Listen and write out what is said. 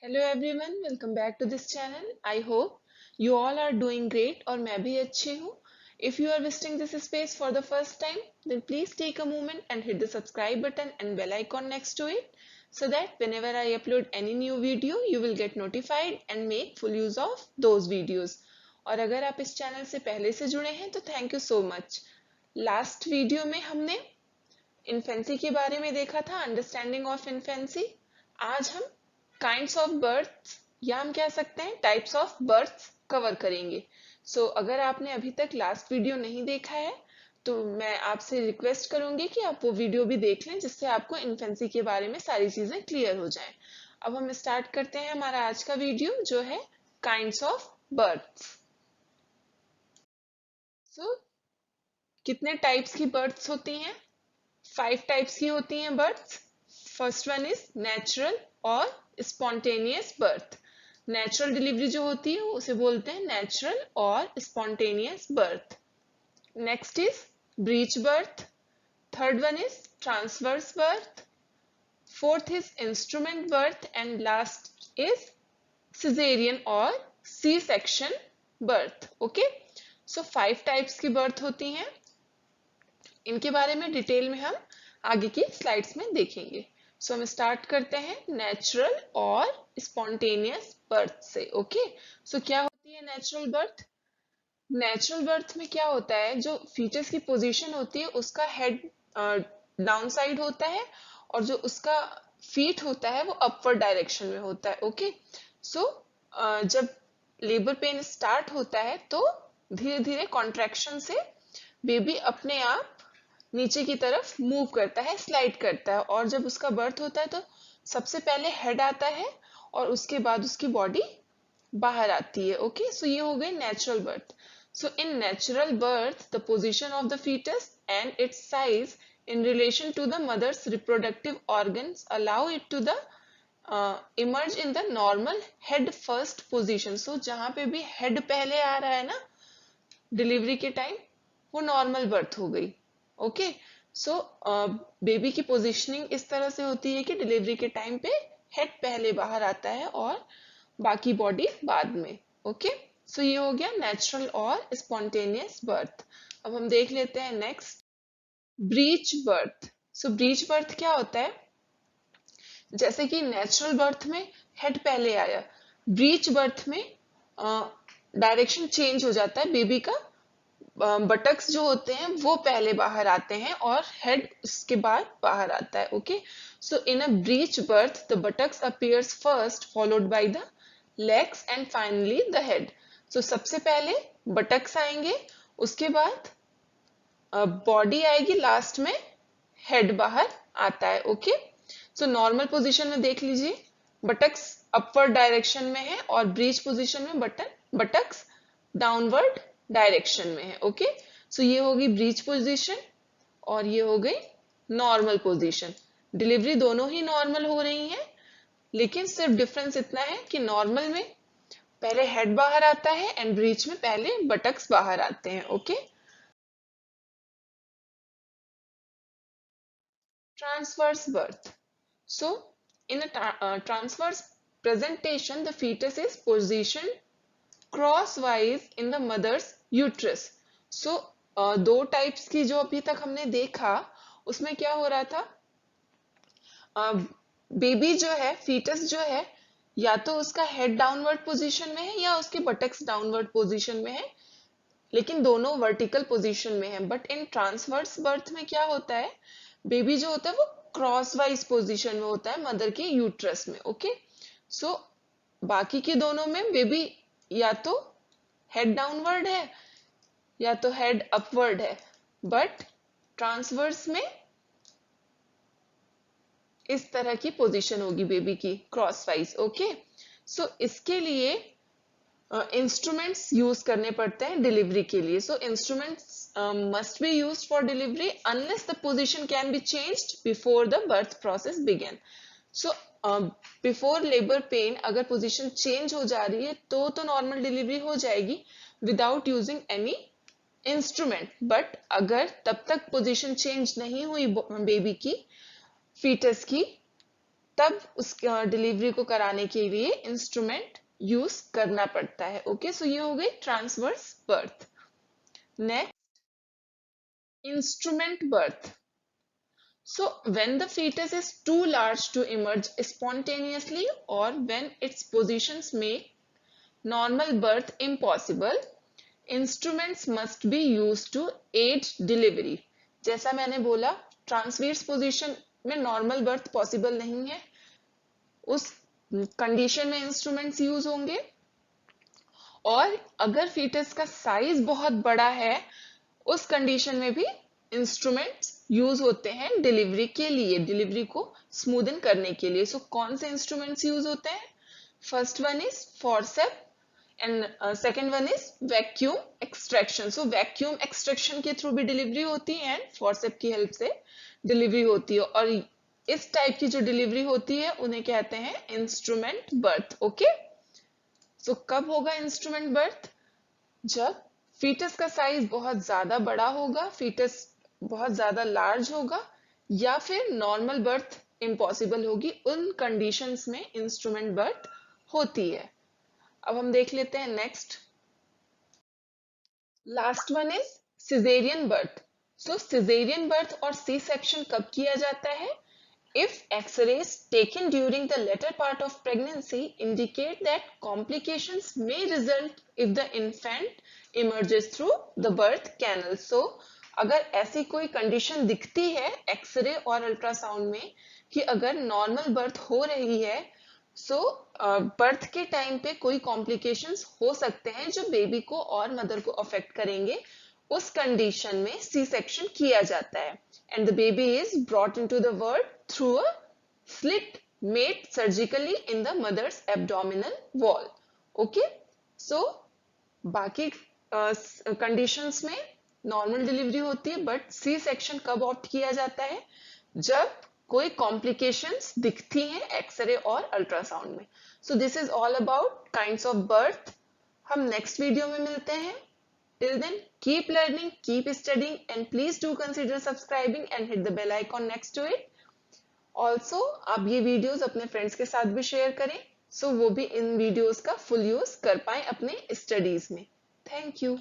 Hello everyone, welcome back to this channel. I hope you all are doing great और मैं भी अच्छी हूँ। If you are visiting this space for the first time, then please take a moment and hit the subscribe button and bell icon next to it so that whenever I upload any new video, you will get notified and make full use of those videos. और अगर आप इस channel से पहले से जुड़े हैं तो thank you so much. Last video में हमने इन्फेंसी के बारे में देखा था, अंडरस्टैंडिंग ऑफ इन्फेंसी। आज हम काइंड्स ऑफ बर्थ्स या हम कह सकते हैं टाइप्स ऑफ बर्थ्स कवर करेंगे। अगर आपने अभी तक लास्ट वीडियो नहीं देखा है तो मैं आपसे रिक्वेस्ट करूंगी कि आप वो वीडियो भी देख लें, जिससे आपको इन्फेंसी के बारे में सारी चीजें क्लियर हो जाएं। अब हम स्टार्ट करते हैं हमारा आज का वीडियो, जो है काइंड्स ऑफ बर्थ्स। सो कितने टाइप्स की बर्थ्स होती हैं? 5 टाइप्स की होती हैं births. First one is natural और स्पॉन्टेनियस बर्थ। नेचुरल डिलीवरी जो होती है उसे बोलते हैं नेचुरल और spontaneous birth. Next is breech birth. Third one is transverse birth. Fourth is instrument birth and last is caesarean और C section birth. Okay, so 5 types की बर्थ होती हैं। इनके बारे में डिटेल में हम आगे की स्लाइड्स में देखेंगे। हम स्टार्ट करते हैं नेचुरल और स्पॉन्टेनियस बर्थ से। ओके, क्या होती है नेचुरल बर्थ? नेचुरल बर्थ में क्या होता है, जो फीटस की पोजीशन होती है उसका हेड डाउन साइड होता है और जो उसका फीट होता है वो अपवर्ड डायरेक्शन में होता है। ओके, जब लेबर पेन स्टार्ट होता है तो धीरे धीरे कॉन्ट्रैक्शन से बेबी अपने आप नीचे की तरफ मूव करता है, स्लाइड करता है, और जब उसका बर्थ होता है तो सबसे पहले हेड आता है और उसके बाद उसकी बॉडी बाहर आती है। ओके, ये हो गई natural birth. In natural birth the position of the foetus and its size in relation to the mother's reproductive organs allow it to the emerge in the normal head first position। जहां पे भी head पहले आ रहा है ना delivery के time, वो normal birth हो गई। ओके, बेबी की पोजीशनिंग इस तरह से होती है कि डिलीवरी के टाइम पे हेड पहले बाहर आता है और बाकी बॉडी बाद में। ओके, ये हो गया नेचुरल और स्पॉन्टेनियस बर्थ। अब हम देख लेते हैं next, breach birth. Breach birth क्या होता है? जैसे कि नेचुरल बर्थ में हेड पहले आया, ब्रीच बर्थ में डायरेक्शन चेंज हो जाता है, बेबी का बटक्स जो होते हैं वो पहले बाहर आते हैं और हेड उसके बाद बाहर आता है। Okay, in a breach birth the buttocks appears first followed by the legs and finally the head. सबसे पहले बटक्स आएंगे, उसके बाद बॉडी आएगी, लास्ट में हेड बाहर आता है। ओके, नॉर्मल पोजीशन में देख लीजिए, बटक्स अपवर्ड डायरेक्शन में है और ब्रीच पोजीशन में बटक्स डाउनवर्ड डायरेक्शन में है। ओके, ये होगी ब्रीच पोजीशन और ये हो गई नॉर्मल पोजीशन। डिलीवरी दोनों ही नॉर्मल हो रही है, लेकिन सिर्फ डिफरेंस इतना है कि नॉर्मल में पहले हेड बाहर आता है एंड ब्रीच में पहले बटक्स बाहर आते हैं। Okay, transverse birth. In a transverse presentation, the fetus is positioned crosswise in the mother's uterus। दो टाइप्स की जो अभी तक हमने देखा, उसमें क्या हो रहा था, बेबी जो है, फीटस जो है, या तो उसका हेड डाउनवर्ड पोजीशन में है या उसके बटक्स डाउनवर्ड पोजीशन में है, लेकिन दोनों वर्टिकल पोजीशन में है। बट इन ट्रांसवर्स बर्थ में क्या होता है, बेबी जो होता है वो क्रॉसवाइज पोजीशन में होता है मदर के यूट्रस में। ओके, बाकी के दोनों में बेबी या तो हेड डाउनवर्ड है या तो हेड अपवर्ड है, बट ट्रांसवर्स में इस तरह की पोजीशन होगी बेबी की, क्रॉसवाइज। ओके, इसके लिए इंस्ट्रूमेंट्स यूज करने पड़ते हैं डिलीवरी के लिए। Instruments must be used for delivery unless the position can be changed before the birth process begin। Before labour pain अगर पोजीशन चेंज हो जा रही है तो नॉर्मल डिलीवरी हो जाएगी without using any instrument. But अगर तब तक पोजीशन चेंज नहीं हुई बेबी की, फीटस की, तब उस डिलीवरी को कराने के लिए इंस्ट्रूमेंट यूज करना पड़ता है। ओके, सो ये हो गई transverse birth. Next, instrument birth. So when the fetus is too large to emerge spontaneously or when its positions make normal birth impossible, instruments must be used to aid delivery. जैसा मैंने बोला, transverse position में normal birth possible नहीं है, उस condition में instruments use होंगे। और अगर फीटस का साइज बहुत बड़ा है, उस कंडीशन में भी इंस्ट्रूमेंट्स यूज होते हैं डिलीवरी के लिए, डिलीवरी को स्मूदन करने के लिए। सो कौन से इंस्ट्रूमेंट्स यूज होते हैं? First one is forcep and second one is vacuum extraction. So vacuum extraction के थ्रू भी डिलीवरी होती है एंड फॉरसेप की हेल्प से डिलीवरी होती है। और इस टाइप की जो डिलीवरी होती है उन्हें कहते हैं इंस्ट्रूमेंट बर्थ। ओके, सो कब होगा इंस्ट्रूमेंट बर्थ? जब फीटस का साइज बहुत ज्यादा बड़ा होगा, फीटस बहुत ज्यादा लार्ज होगा, या फिर नॉर्मल बर्थ इम्पॉसिबल होगी, उन कंडीशंस में इंस्ट्रूमेंट बर्थ होती है। अब हम देख लेते हैं next. Last one is caesarean birth. So caesarean birth और सी सेक्शन कब किया जाता है? If X-rays taken during the latter part of pregnancy indicate that complications may result if the infant emerges through the birth canal. So, अगर ऐसी कोई condition दिखती है एक्सरे और अल्ट्रासाउंड में कि अगर नॉर्मल बर्थ हो रही है, सो बर्थ के टाइम पे कोई कॉम्प्लिकेशंस हो सकते हैं जो बेबी को और मदर को अफेक्ट करेंगे, उस कंडीशन में सी सेक्शन किया जाता है and the baby is brought into the world through a slit made surgically in the mother's abdominal wall. Okay, so बाकी कंडीशंस में नॉर्मल डिलीवरी होती है, बट सी सेक्शन कब ऑप्ट किया जाता है? जब कोई कॉम्प्लिकेशंस दिखती हैं एक्सरे और अल्ट्रासाउंड में। So this is all about kinds of birth. हम नेक्स्ट वीडियो में मिलते हैं। Till then, keep learning, keep studying, and please do consider subscribing and hit the bell icon next to it. Also, आप ये videos अपने friends के साथ भी शेयर करें, सो वो भी इन वीडियोस का फुल यूज कर पाए अपने स्टडीज में। Thank you.